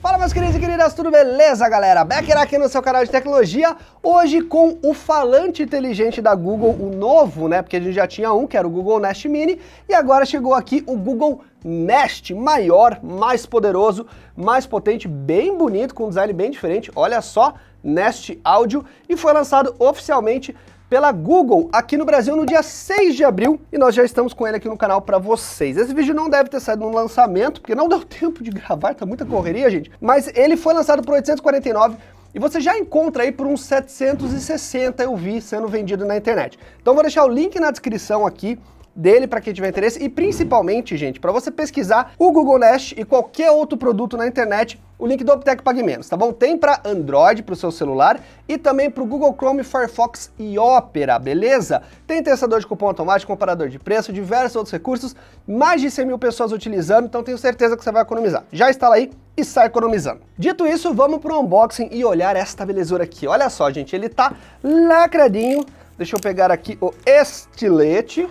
Fala, meus queridos e queridas, tudo beleza, galera? Becker aqui no seu canal de tecnologia, hoje com o falante inteligente da Google, o novo, né? Porque a gente já tinha um, que era o Google Nest Mini, e agora chegou aqui o Google Nest, maior, mais poderoso, mais potente, bem bonito, com um design bem diferente, olha só, Nest Audio, e foi lançado oficialmente pela Google aqui no Brasil no dia 6 de abril, e nós já estamos com ele aqui no canal para vocês. Esse vídeo não deve ter saído no lançamento, porque não deu tempo de gravar, tá muita correria, gente, mas ele foi lançado por 849 e você já encontra aí por uns 760, eu vi sendo vendido na internet. Então vou deixar o link na descrição aqui dele para quem tiver interesse e principalmente, gente, para você pesquisar o Google Nest e qualquer outro produto na internet, o link do Optec Pague Menos, tá bom? Tem para Android, para o seu celular e também para o Google Chrome, Firefox e Opera, beleza? Tem testador de cupom automático, comparador de preço, diversos outros recursos, mais de 100 mil pessoas utilizando, então tenho certeza que você vai economizar. Já instala aí e sai economizando. Dito isso, vamos para o unboxing e olhar esta belezura aqui. Olha só, gente, ele tá lacradinho. Deixa eu pegar aqui o estilete.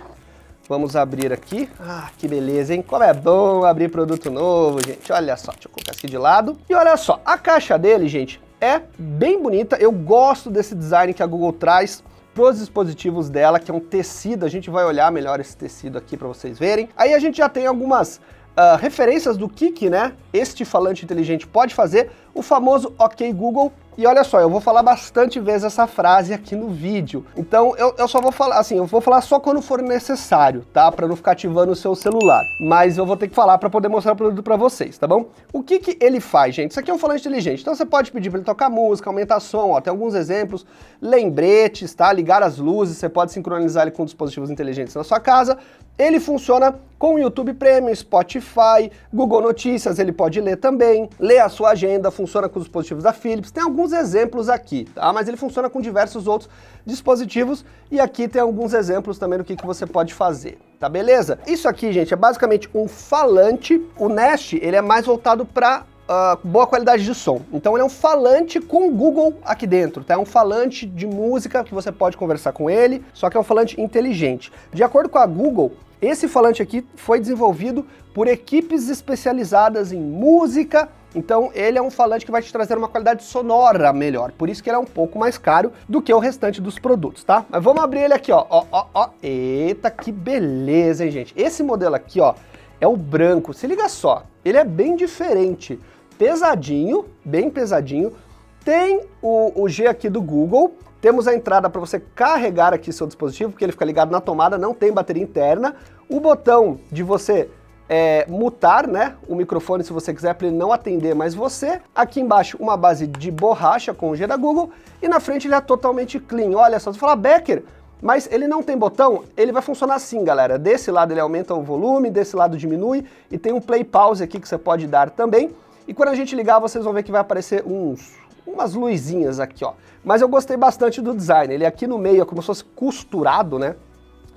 Vamos abrir aqui. Ah, que beleza, hein? Como é bom abrir produto novo, gente. Olha só, deixa eu colocar aqui de lado. E olha só, a caixa dele, gente, é bem bonita. Eu gosto desse design que a Google traz para os dispositivos dela, que é um tecido. A gente vai olhar melhor esse tecido aqui para vocês verem. Aí a gente já tem algumas referências do que, né, este falante inteligente pode fazer, o famoso OK Google. E olha só, eu vou falar bastante vezes essa frase aqui no vídeo. Então eu só vou falar, assim, eu vou falar só quando for necessário, tá? Para não ficar ativando o seu celular. Mas eu vou ter que falar para poder mostrar o produto para vocês, tá bom? O que ele faz, gente? Isso aqui é um falante inteligente. Então você pode pedir para ele tocar música, aumentar som, ó, tem alguns exemplos, lembretes, tá? Ligar as luzes, você pode sincronizar ele com dispositivos inteligentes na sua casa. Ele funciona com o YouTube Premium, Spotify, Google Notícias, ele pode ler também, ler a sua agenda, funciona com os dispositivos da Philips, tem alguns exemplos aqui, tá? Mas ele funciona com diversos outros dispositivos e aqui tem alguns exemplos também do que você pode fazer, tá beleza? Isso aqui, gente, é basicamente um falante. O Nest, ele é mais voltado para boa qualidade de som. Então ele é um falante com Google aqui dentro, tá? É um falante de música que você pode conversar com ele, só que é um falante inteligente. De acordo com a Google, esse falante aqui foi desenvolvido por equipes especializadas em música, então ele é um falante que vai te trazer uma qualidade sonora melhor, por isso que ele é um pouco mais caro do que o restante dos produtos, tá? Mas vamos abrir ele aqui, ó. Eita, que beleza, hein, gente? Esse modelo aqui, ó, é o branco. Se liga só, ele é bem diferente, pesadinho, bem pesadinho. Tem o G aqui do Google. Temos a entrada para você carregar aqui seu dispositivo, porque ele fica ligado na tomada, não tem bateria interna. O botão de você mutar, né, o microfone se você quiser, para ele não atender mais você. Aqui embaixo uma base de borracha com o G da Google. E na frente ele é totalmente clean. Olha só, você fala, Becker, mas ele não tem botão? Ele vai funcionar assim, galera. Desse lado ele aumenta o volume, desse lado diminui. E tem um play pause aqui que você pode dar também. E quando a gente ligar, vocês vão ver que vai aparecer umas luzinhas aqui, ó. Mas eu gostei bastante do design. Ele aqui no meio é como se fosse costurado, né?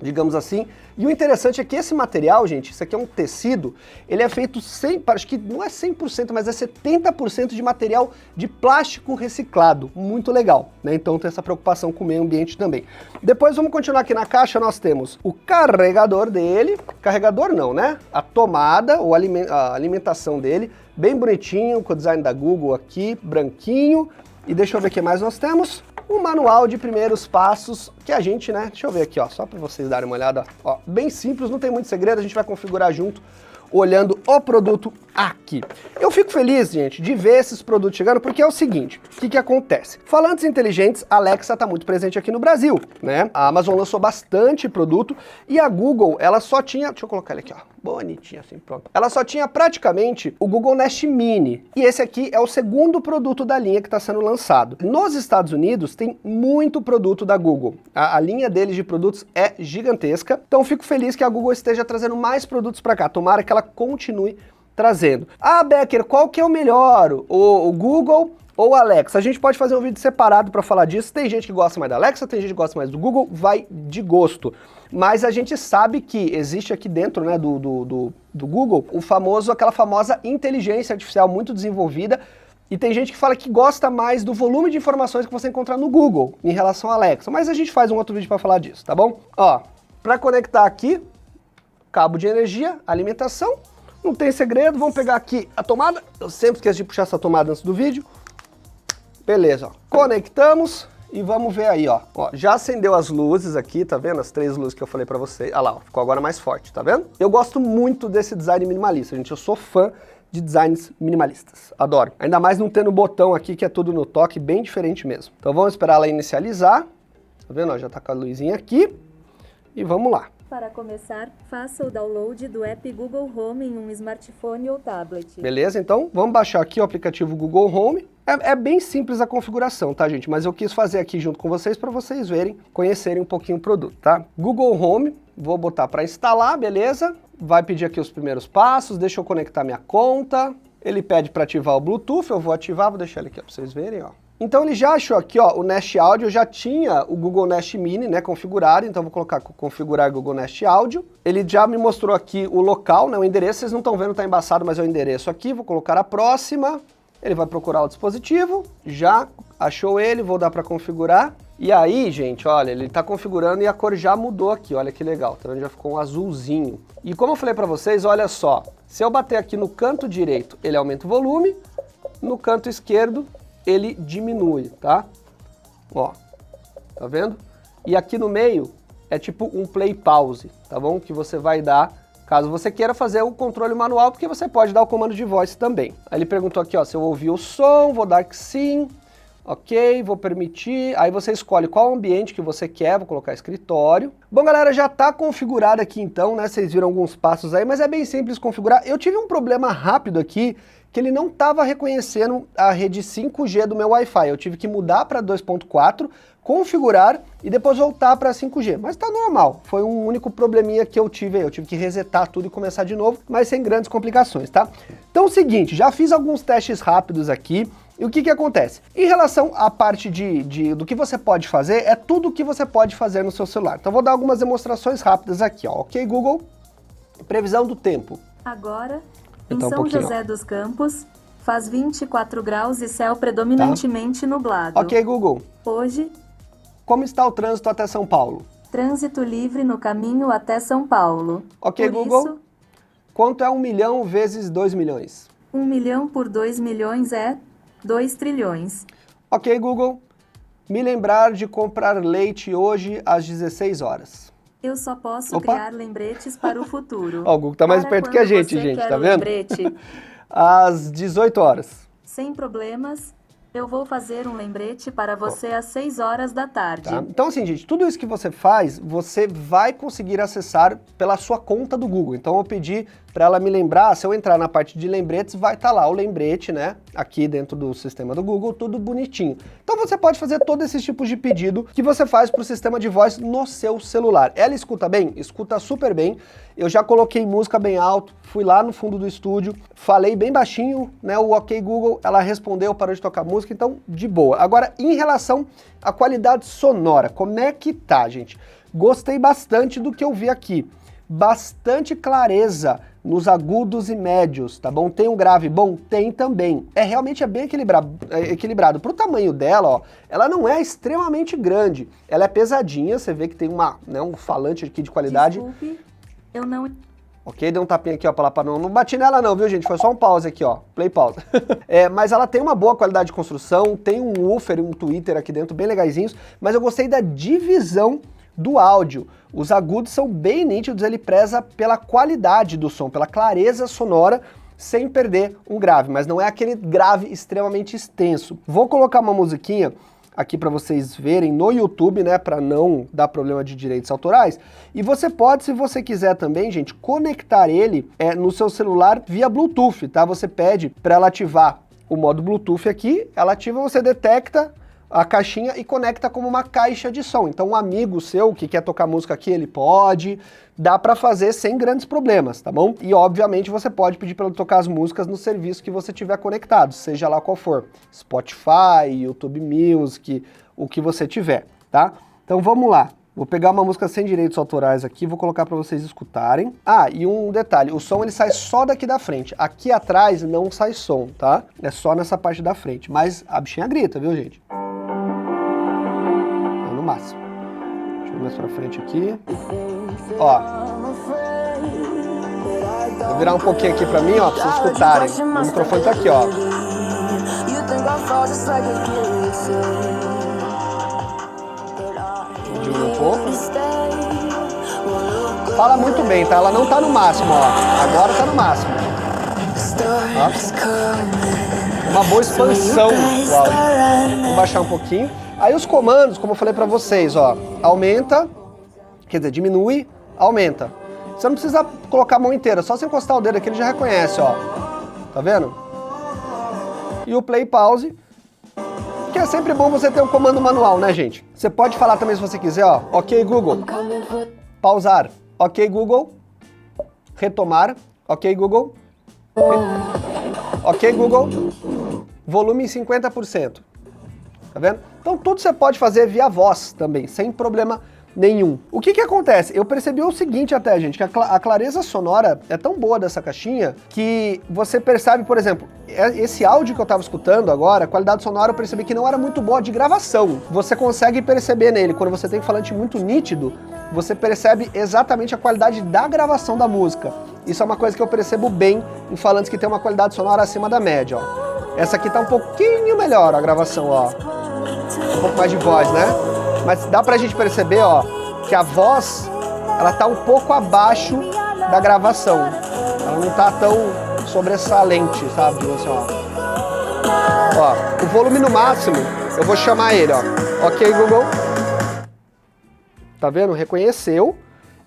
Digamos assim. E o interessante é que esse material, gente, isso aqui é um tecido, ele é feito acho que não é 100%, mas é 70% de material de plástico reciclado. Muito legal, né? Então tem essa preocupação com o meio ambiente também. Depois vamos continuar aqui na caixa, nós temos o carregador dele. Carregador não, né? A tomada, ou a alimentação dele, bem bonitinho, com o design da Google aqui, branquinho. E deixa eu ver o que mais nós temos. Um manual de primeiros passos que a gente, né, deixa eu ver aqui, ó, só para vocês darem uma olhada, ó, bem simples, não tem muito segredo, a gente vai configurar junto, olhando o produto aqui. Eu fico feliz, gente, de ver esses produtos chegando, porque é o seguinte, o que acontece? Falantes inteligentes, a Alexa tá muito presente aqui no Brasil, né? A Amazon lançou bastante produto e a Google, ela só tinha, deixa eu colocar ele aqui, ó, bonitinho assim, pronto. Ela só tinha praticamente o Google Nest Mini, e esse aqui é o segundo produto da linha que está sendo lançado. Nos Estados Unidos tem muito produto da Google, a linha deles de produtos é gigantesca, então fico feliz que a Google esteja trazendo mais produtos para cá, tomara que ela continue trazendo. Ah, Becker, qual que é o melhor? O Google ou Alexa? A gente pode fazer um vídeo separado para falar disso. Tem gente que gosta mais da Alexa, tem gente que gosta mais do Google, vai de gosto. Mas a gente sabe que existe aqui dentro, né, do Google aquela famosa inteligência artificial muito desenvolvida. E tem gente que fala que gosta mais do volume de informações que você encontra no Google em relação à Alexa. Mas a gente faz um outro vídeo para falar disso, tá bom? Ó, para conectar aqui, cabo de energia, alimentação, não tem segredo, vamos pegar aqui a tomada, eu sempre esqueço de puxar essa tomada antes do vídeo, beleza, ó. Conectamos e vamos ver aí, ó, já acendeu as luzes aqui, tá vendo, as 3 luzes que eu falei pra vocês, ah lá, ó, ficou agora mais forte, tá vendo? Eu gosto muito desse design minimalista, gente, eu sou fã de designs minimalistas, adoro, ainda mais não tendo botão aqui que é tudo no toque, bem diferente mesmo. Então vamos esperar ela inicializar, tá vendo, ó, já tá com a luzinha aqui, e vamos lá. Para começar, faça o download do app Google Home em um smartphone ou tablet. Beleza, então vamos baixar aqui o aplicativo Google Home. É bem simples a configuração, tá, gente? Mas eu quis fazer aqui junto com vocês para vocês verem, conhecerem um pouquinho o produto, tá? Google Home, vou botar para instalar, beleza? Vai pedir aqui os primeiros passos, deixa eu conectar minha conta. Ele pede para ativar o Bluetooth, eu vou ativar, vou deixar ele aqui para vocês verem, ó. Então ele já achou aqui, ó, o Nest Audio, já tinha o Google Nest Mini, né, configurado, então vou colocar configurar Google Nest Audio. Ele já me mostrou aqui o local, né, o endereço, vocês não estão vendo, tá embaçado, mas é o endereço aqui, vou colocar a próxima. Ele vai procurar o dispositivo, já achou ele, vou dar para configurar. E aí, gente, olha, ele tá configurando e a cor já mudou aqui, olha que legal, tá vendo? Já ficou um azulzinho. E como eu falei para vocês, olha só, se eu bater aqui no canto direito, ele aumenta o volume, no canto esquerdo, ele diminui, tá? Ó, tá vendo? E aqui no meio é tipo um play pause, tá bom? Que você vai dar caso você queira fazer o controle manual, porque você pode dar o comando de voz também. Aí ele perguntou aqui, ó, se eu ouvi o som, vou dar que sim, ok, vou permitir. Aí você escolhe qual ambiente que você quer, vou colocar escritório. Bom, galera, já tá configurado aqui então, né? Vocês viram alguns passos aí, mas é bem simples configurar. Eu tive um problema rápido aqui, que ele não estava reconhecendo a rede 5G do meu Wi-Fi. Eu tive que mudar para 2.4, configurar e depois voltar para 5G. Mas tá normal, foi um único probleminha que eu tive aí. Eu tive que resetar tudo e começar de novo, mas sem grandes complicações, tá? Então é o seguinte, já fiz alguns testes rápidos aqui. E o que acontece? Em relação à parte do que você pode fazer, é tudo o que você pode fazer no seu celular. Então vou dar algumas demonstrações rápidas aqui, ó. Ok, Google, previsão do tempo. Agora, em São José dos Campos, faz 24 graus e céu predominantemente nublado. Ok, Google. Hoje, como está o trânsito até São Paulo? Trânsito livre no caminho até São Paulo. Ok, Por Google. Isso, quanto é 1 milhão vezes 2 milhões? 1 milhão por 2 milhões é 2 trilhões. Ok, Google. Me lembrar de comprar leite hoje às 16 horas. Eu só posso criar lembretes para o futuro. Ó, o Google tá mais perto que a gente, tá vendo? Lembrete? Às 18 horas. Sem problemas, eu vou fazer um lembrete para você às 6 horas da tarde. Tá? Então assim, gente, tudo isso que você faz, você vai conseguir acessar pela sua conta do Google. Então eu pedi para ela me lembrar, se eu entrar na parte de lembretes, vai estar lá o lembrete, né? Aqui dentro do sistema do Google, tudo bonitinho. Então você pode fazer todos esses tipos de pedido que você faz para o sistema de voz no seu celular. Ela escuta bem? Escuta super bem. Eu já coloquei música bem alto, fui lá no fundo do estúdio, falei bem baixinho, né? O OK Google, ela respondeu, parou de tocar música, então de boa. Agora, em relação à qualidade sonora, como é que tá, gente? Gostei bastante do que eu vi aqui. Bastante clareza nos agudos e médios, tá bom? Tem um grave bom? Tem também. Realmente é bem equilibrado. Pro tamanho dela, ó, ela não é extremamente grande. Ela é pesadinha, você vê que tem um falante aqui de qualidade. Desculpe, eu não... Ok, deu um tapinha aqui, ó, pra lá pra não bati nela não, viu, gente? Foi só um pause aqui, ó, play pause. Mas ela tem uma boa qualidade de construção, tem um woofer e um tweeter aqui dentro, bem legaisinhos, mas eu gostei da divisão do áudio. Os agudos são bem nítidos, ele preza pela qualidade do som, pela clareza sonora, sem perder um grave, mas não é aquele grave extremamente extenso. Vou colocar uma musiquinha aqui para vocês verem no YouTube, né, para não dar problema de direitos autorais. E você pode, se você quiser também, gente, conectar ele no seu celular via Bluetooth, tá? Você pede para ela ativar o modo Bluetooth aqui, ela ativa, você detecta a caixinha e conecta como uma caixa de som. Então um amigo seu que quer tocar música aqui, ele pode, dá pra fazer sem grandes problemas, tá bom? E obviamente você pode pedir para ele tocar as músicas no serviço que você tiver conectado, seja lá qual for, Spotify, YouTube Music, o que você tiver, tá? Então vamos lá. Vou pegar uma música sem direitos autorais aqui, vou colocar para vocês escutarem. Ah, e um detalhe, o som ele sai só daqui da frente. Aqui atrás não sai som, tá? É só nessa parte da frente, mas a bichinha grita, viu, gente? No máximo. Deixa eu ver mais pra frente aqui. Ó. Vou virar um pouquinho aqui pra mim, ó, pra vocês escutarem. O microfone tá aqui, ó. Diminui um pouco. Fala muito bem, tá? Ela não tá no máximo, ó. Agora tá no máximo. Ó. Uma boa expansão do áudio. Vou baixar um pouquinho. Aí os comandos, como eu falei pra vocês, ó. Aumenta, quer dizer, diminui, aumenta. Você não precisa colocar a mão inteira, só você encostar o dedo aqui ele já reconhece, ó. Tá vendo? E o play e pause, que é sempre bom você ter um comando manual, né, gente? Você pode falar também se você quiser, ó. Ok, Google. Pausar. Ok, Google. Retomar. Ok, Google. Ok, Google. Volume em 50%. Tá vendo? Então tudo você pode fazer via voz também, sem problema nenhum. O que que acontece? Eu percebi o seguinte até, gente, que a clareza sonora é tão boa dessa caixinha que você percebe, por exemplo, esse áudio que eu tava escutando agora, a qualidade sonora eu percebi que não era muito boa de gravação. Você consegue perceber nele, quando você tem um falante muito nítido, você percebe exatamente a qualidade da gravação da música. Isso é uma coisa que eu percebo bem em falantes que tem uma qualidade sonora acima da média, ó. Essa aqui tá um pouquinho melhor a gravação, ó. Um pouco mais de voz, né? Mas dá pra gente perceber, ó, que a voz, ela tá um pouco abaixo da gravação. Ela não tá tão sobressalente, sabe? Assim, ó. Ó, o volume no máximo, eu vou chamar ele, ó. Ok, Google. Tá vendo? Reconheceu.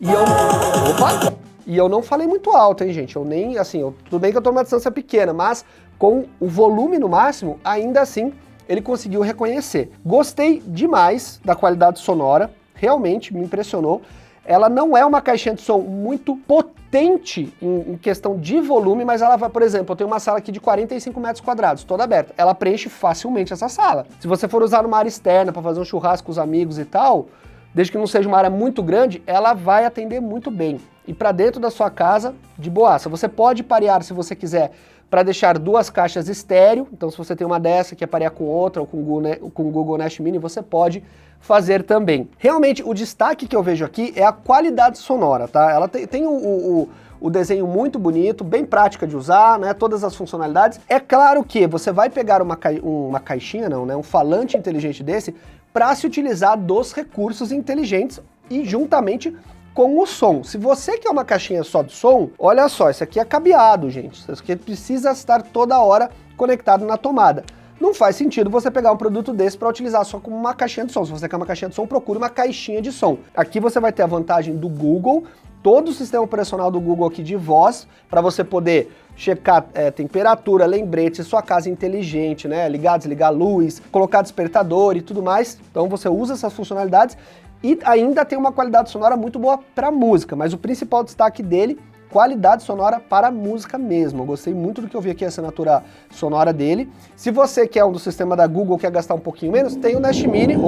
E eu... Opa! E eu não falei muito alto, hein, gente? Eu nem, assim, tudo bem que eu tô numa distância pequena, mas com o volume no máximo, ainda assim, ele conseguiu reconhecer. Gostei demais da qualidade sonora, realmente me impressionou. Ela não é uma caixinha de som muito potente em questão de volume, mas ela vai, por exemplo, eu tenho uma sala aqui de 45 metros quadrados, toda aberta. Ela preenche facilmente essa sala. Se você for usar numa área externa para fazer um churrasco com os amigos e tal, desde que não seja uma área muito grande, ela vai atender muito bem. E para dentro da sua casa, de boaça. Você pode parear, se você quiser, para deixar duas caixas estéreo. Então, se você tem uma dessa que é parear com outra, ou com o Google Nest Mini, você pode fazer também. Realmente, o destaque que eu vejo aqui é a qualidade sonora, tá? Ela tem o desenho muito bonito, bem prática de usar, né? Todas as funcionalidades. É claro que você vai pegar uma caixinha, não, né? Um falante inteligente desse, para se utilizar dos recursos inteligentes e juntamente com o som. Se você quer uma caixinha só de som, olha só, isso aqui é cabeado, gente. Isso aqui precisa estar toda hora conectado na tomada. Não faz sentido você pegar um produto desse para utilizar só como uma caixinha de som. Se você quer uma caixinha de som, procure uma caixinha de som. Aqui você vai ter a vantagem do Google, todo o sistema operacional do Google aqui de voz, para você poder checar temperatura, lembrete, sua casa inteligente, né? Ligar, desligar a luz, colocar despertador e tudo mais. Então você usa essas funcionalidades e ainda tem uma qualidade sonora muito boa para música, mas o principal destaque dele, qualidade sonora para música mesmo. Eu gostei muito do que eu vi aqui, a assinatura sonora dele. Se você quer um do sistema da Google, quer gastar um pouquinho menos, tem o Nest Mini,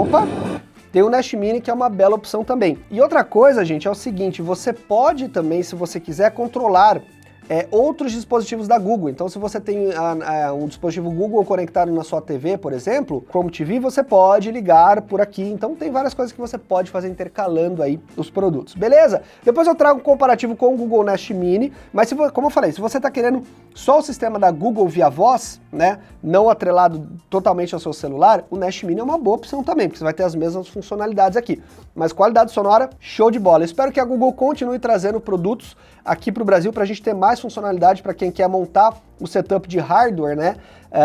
tem o Nest Mini, que é uma bela opção também. E outra coisa, gente, é o seguinte, você pode também, se você quiser, controlar outros dispositivos da Google. Então, se você tem um dispositivo Google conectado na sua TV, por exemplo, Chrome TV, você pode ligar por aqui. Então, tem várias coisas que você pode fazer intercalando aí os produtos. Beleza? Depois eu trago um comparativo com o Google Nest Mini, mas como eu falei, se você está querendo só o sistema da Google via voz, né, não atrelado totalmente ao seu celular, o Nest Mini é uma boa opção também, porque você vai ter as mesmas funcionalidades aqui. Mas qualidade sonora, show de bola. Eu espero que a Google continue trazendo produtos aqui para o Brasil para a gente ter mais funcionalidade para quem quer montar o setup de hardware, né,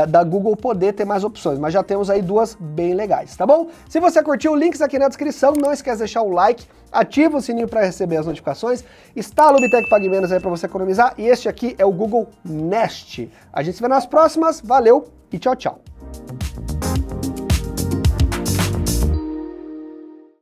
da Google poder ter mais opções, mas já temos aí duas bem legais, tá bom? Se você curtiu, links aqui na descrição, não esquece de deixar o like, ativa o sininho para receber as notificações, instala o Bitec Pague Menos aí para você economizar, e este aqui é o Google Nest. A gente se vê nas próximas, valeu e tchau, tchau!